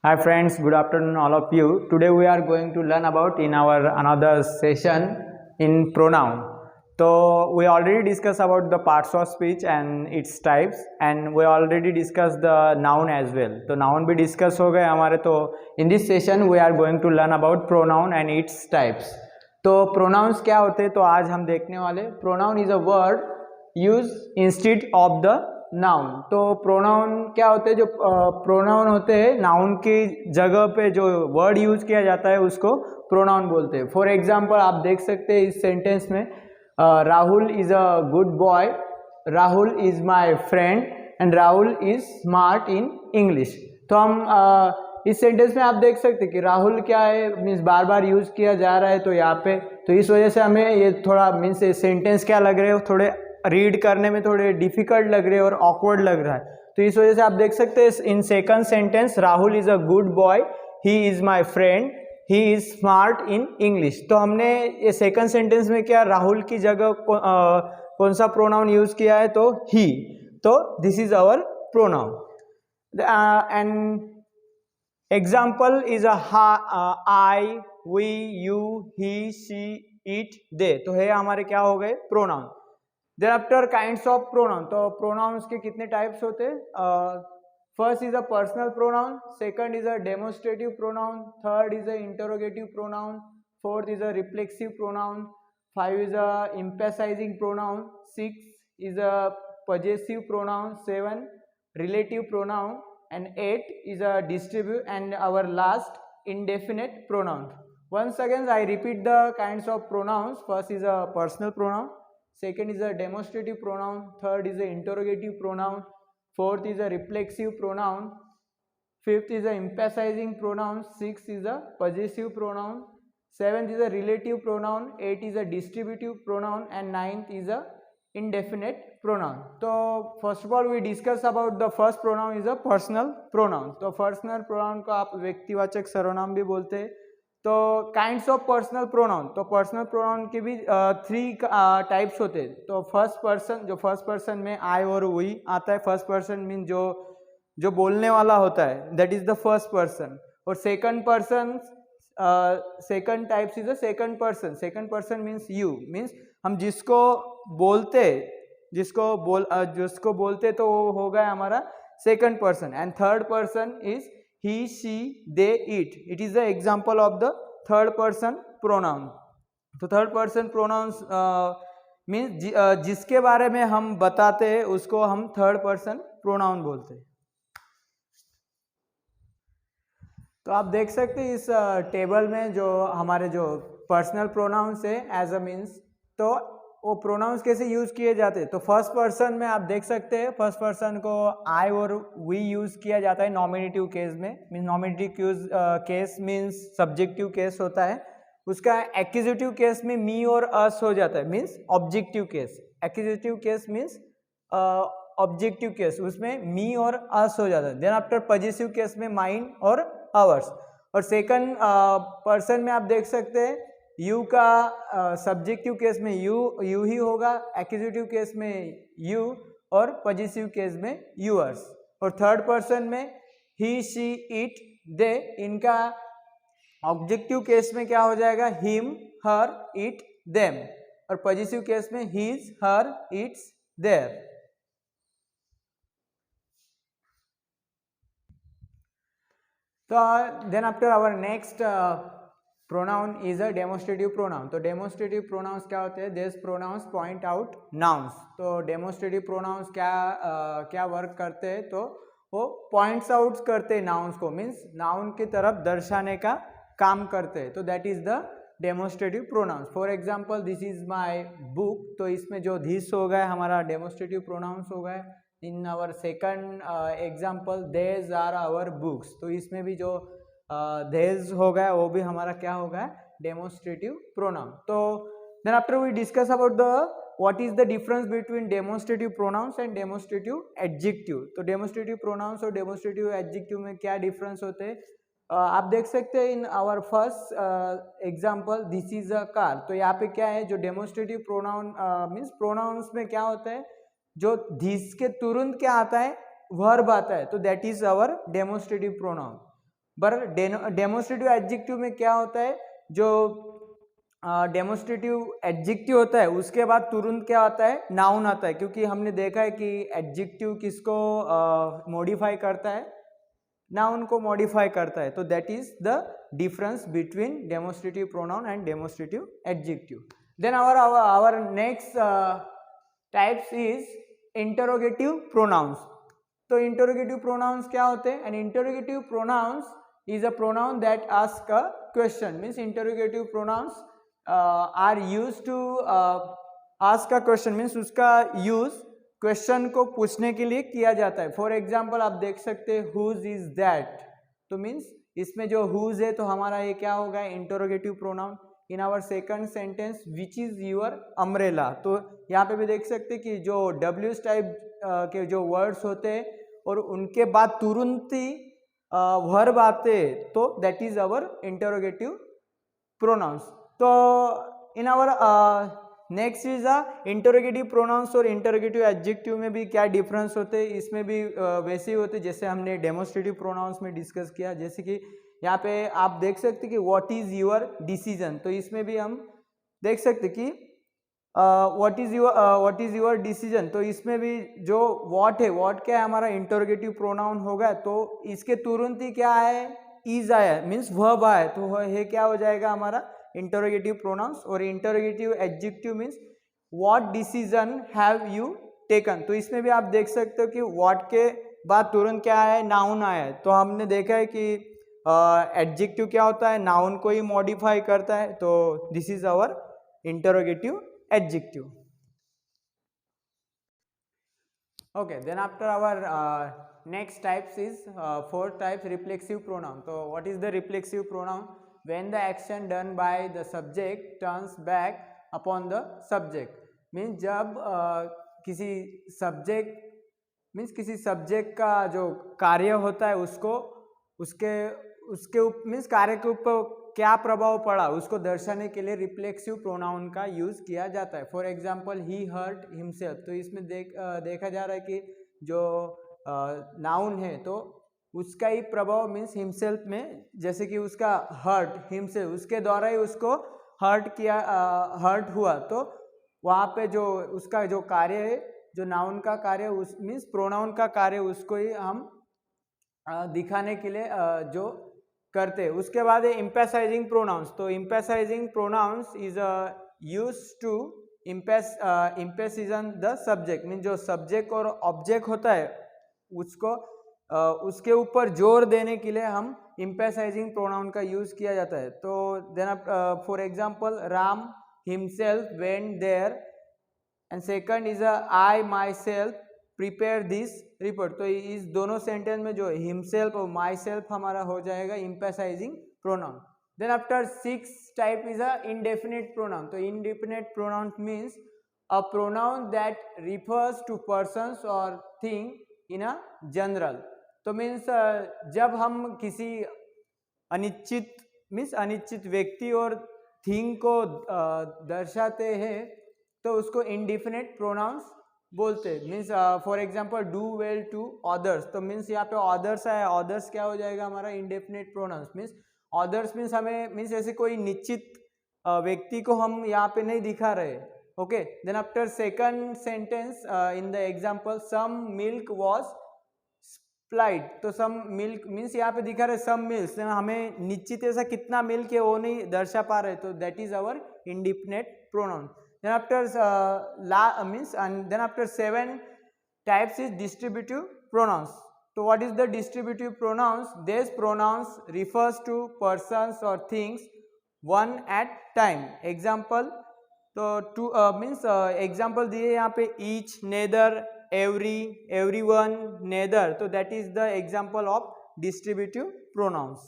Hi friends, good afternoon all of you. Today we are going to learn about in our another session in pronoun. So we already discussed about the parts of speech and its types, and we already discussed the noun as well. तो noun भी discuss हो गए हमारे. तो in this session we are going to learn about pronoun and its types. तो pronouns क्या होते हैं, तो आज हम देखने वाले. Pronoun is a word used instead of the noun. तो प्रोनाउन क्या होते हैं, जो प्रोनाउन होते हैं नाउन की जगह पे जो वर्ड यूज किया जाता है उसको प्रोनाउन बोलते हैं. फॉर एग्जांपल आप देख सकते हैं इस सेंटेंस में Rahul is a good boy, Rahul is my friend and Rahul is smart in English. तो हम इस सेंटेंस में आप देख सकते हैं कि राहुल क्या है, मीन्स बार बार यूज किया जा रहा है. तो यहाँ पे तो इस वजह से हमें ये थोड़ा मीन्स सेंटेंस क्या लग रहे हो, थोड़े रीड करने में थोड़े डिफिकल्ट लग रहे हैं और ऑकवर्ड लग रहा है. तो इस वजह से आप देख सकते हैं in second sentence Rahul is a good boy, he is my friend, he is smart in English. तो हमने ये सेकंड सेंटेंस में क्या राहुल की जगह कौन सा प्रोनाउन यूज किया है, तो ही. तो this is our pronoun. And example is I, we, you, he, she, it, they. तो है हमारे क्या हो गए pronoun. Then after kinds of pronoun. तो प्रोनाउंस के कितने टाइप्स होते हैं. First is a personal pronoun, second is a demonstrative pronoun, third is a interrogative pronoun, fourth is a reflexive pronoun, five is a emphasizing pronoun, six is a possessive pronoun, seven relative pronoun, and 8 is a distributive, and our last indefinite pronoun. Once again I repeat the kinds of pronouns. First is a personal pronoun, second is a demonstrative pronoun, third is a interrogative pronoun, fourth is a reflexive pronoun, fifth is a emphasizing pronoun, sixth is a possessive pronoun, seventh is a relative pronoun, eighth is a distributive pronoun, and ninth is a indefinite pronoun. तो first of all we discuss about the first pronoun is a personal pronoun. तो personal pronoun को आप व्यक्तिवाचक सर्वनाम भी बोलते हैं. तो काइंड्स ऑफ पर्सनल प्रोनाउन. तो पर्सनल प्रोनाउन के भी थ्री टाइप्स होते हैं. तो फर्स्ट पर्सन, जो फर्स्ट पर्सन में आई और वी आता है. फर्स्ट पर्सन मीन जो बोलने वाला होता है, that is the first person. और second person, second types is a second person. Second person means you, means हम जिसको बोलते तो वो हो गया हमारा second person. And third person is he, she, they, it. It is the example of the third person pronoun. तो third person pronouns means जिसके बारे में हम बताते हैं उसको हम थर्ड पर्सन प्रोनाउन बोलते हैं. तो आप देख सकते हैं इस टेबल में जो हमारे जो पर्सनल प्रोनाउंस है एज अ मीन्स, तो वो प्रोनाउंस कैसे यूज किए जाते हैं. तो फर्स्ट पर्सन में आप देख सकते हैं फर्स्ट पर्सन को आई और वी यूज किया जाता है नॉमिनेटिव केस में. Means nominative case means subjective case होता है. उसका एक्यूजेटिव केस में मी और अस हो जाता है, means objective case. Accusative case means objective case, उसमें मी और अस हो जाता है. देन आफ्टर पजेसिव केस में माइन और आवर्स. और सेकंड पर्सन में आप देख सकते हैं यू का सब्जेक्टिव केस में यू ही होगा, एक्यूजेटिव केस में यू और पजेसिव केस में यूअर्स. और थर्ड पर्सन में ही, शी, इट, दे. इनका ऑब्जेक्टिव केस में क्या हो जाएगा, हिम, हर, इट, देम. और पजेसिव केस में हीज, हर, इट्स, देयर. तो then after our next pronoun is a demonstrative pronoun. तो डेमोन्स्ट्रेटिव प्रोनाउंस क्या होते हैं, this pronouns point out nouns. तो डेमोन्स्ट्रेटिव प्रोनाउंस क्या वर्क करते हैं, तो वो पॉइंट्स आउट करते हैं नाउन्स को, मीन्स नाउन की तरफ दर्शाने का काम करते हैं. तो that is the demonstrative pronouns. For example this is my book. तो इसमें जो दिस हो गया हमारा डेमोन्स्ट्रेटिव प्रोनाउंस हो गया. In our second example these are our books. तो इसमें भी जो देज हो गया वो भी हमारा क्या हो गया, डेमोन्स्ट्रेटिव प्रोनाउन. तो then after we discuss about the what is the difference between demonstrative pronouns and demonstrative adjective. तो डेमोन्स्ट्रेटिव प्रोनाउंस और डेमोन्स्ट्रेटिव एडजेक्टिव में क्या डिफरेंस होते हैं. आप देख सकते हैं in our first example this is a car. तो यहाँ पे क्या है, जो डेमोन्स्ट्रेटिव प्रोनाउन मीन्स प्रोनाउंस में क्या होता है, जो दिस के तुरंत क्या आता है, वर्ब आता है. तो that is our demonstrative pronoun. पर डेमोस्ट्रेटिव एडजेक्टिव में क्या होता है, जो डेमोस्ट्रेटिव एडजेक्टिव होता है उसके बाद तुरंत क्या आता है, नाउन आता है, क्योंकि हमने देखा है कि एडजेक्टिव किसको मॉडिफाई करता है, नाउन को मॉडिफाई करता है. तो that is the difference between demonstrative pronoun and demonstrative adjective. Then our next types is interrogative pronouns. तो इंटरोगेटिव प्रोनाउंस क्या होते हैं? And interrogative pronouns is a pronoun that ask a question. Means interrogative pronouns are used to ask a question. Means उसका use question को पूछने के लिए किया जाता है. फॉर एग्जाम्पल आप देख सकते हैं whose is that. तो मीन्स इसमें जो whose है तो हमारा ये क्या होगा, interrogative pronoun. In our second sentence which is your umbrella. तो यहाँ पे भी देख सकते कि जो डब्ल्यूज टाइप के जो वर्ड्स होते हैं और उनके बाद तुरंत ही वर्ब आते, तो that is our interrogative pronouns. तो in our next is interrogative pronouns और इंटरोगेटिव एडजेक्टिव में भी क्या डिफरेंस होते हैं, इसमें भी वैसे ही होते जैसे हमने डेमोस्ट्रेटिव प्रोनाउंस में डिस्कस किया. जैसे कि यहाँ पे आप देख सकते कि व्हाट इज योर डिसीजन. तो इसमें भी हम देख सकते कि व्हाट इज योर डिसीजन. तो इसमें भी जो व्हाट है, व्हाट क्या है हमारा इंटरोगेटिव प्रोनाउन होगा. तो इसके तुरंत ही क्या है, इज आया, मीन्स वर्ब आया, तो ये क्या हो जाएगा हमारा इंटरोगेटिव प्रोनाउंस. और interrogative adjective means what decision have you taken. तो इसमें भी आप देख सकते हो कि व्हाट के बाद तुरंत क्या है, नाउन आया है. तो हमने देखा है कि एडजेक्टिव क्या होता है, नाउन को ही मॉडिफाई करता है. तो this is our interrogative adjective. Okay, then after our next types is fourth type, reflexive pronoun. So what is the reflexive pronoun? When the action done by the subject turns back upon the subject. Means जब किसी subject का जो कार्य होता है उसको उसके means कार्य के ऊपर क्या प्रभाव पड़ा उसको दर्शाने के लिए रिफ्लेक्सिव प्रोनाउन का यूज किया जाता है. For example he hurt himself. तो इसमें देखा जा रहा है कि जो नाउन है तो उसका ही प्रभाव मीन्स हिमसेल्फ में, जैसे कि उसका हर्ट हिमसेल्फ, उसके द्वारा ही उसको हर्ट हुआ. तो वहाँ पे जो उसका जो कार्य है, जो नाउन का कार्य उस मीन्स प्रोनाउन का कार्य, उसको ही हम दिखाने के लिए जो करते. उसके बाद है एम्फेसाइजिंग प्रोनाउंस. तो emphasizing pronouns is used to emphasize the subject. Mean जो सब्जेक्ट और ऑब्जेक्ट होता है उसको उसके ऊपर जोर देने के लिए हम एम्फेसाइजिंग प्रोनाउन का यूज किया जाता है. तो then for example Ram himself went there. And second is I myself prepare this report. तो इस दोनों सेंटेंस में जो हिमसेल्फ और माई सेल्फ हमारा हो जाएगा emphasizing pronoun. Then after six type is a indefinite pronoun. तो indefinite pronoun means a pronoun that refers to persons और थिंग इन अ जनरल. तो मीन्स जब हम किसी अनिश्चित व्यक्ति और थिंग को दर्शाते हैं तो उसको इंडेफिनिट प्रोनाउंस बोलते हैं. Means for example do well to others. तो मीन्स यहाँ पे अदर्स है, अदर्स क्या हो जाएगा हमारा indefinite pronouns. Means others means हमें मीन्स ऐसे कोई निश्चित व्यक्ति को हम यहाँ पे नहीं दिखा रहे. Okay. Then after second sentence in the example some milk was supplied. तो सम मिल्क मीन्स यहाँ पे दिखा रहे सम मिल्क, हमें निश्चित ऐसा कितना मिल्क है वो नहीं दर्शा पा रहे. तो that is our indefinite pronoun. Then after then after 7 types is distributive pronouns. So what is the distributive pronouns? These pronouns refers to persons or things one at time. Example, तो to means example दिए यहाँ पे each, neither, every, everyone, neither. तो that is the example of distributive pronouns.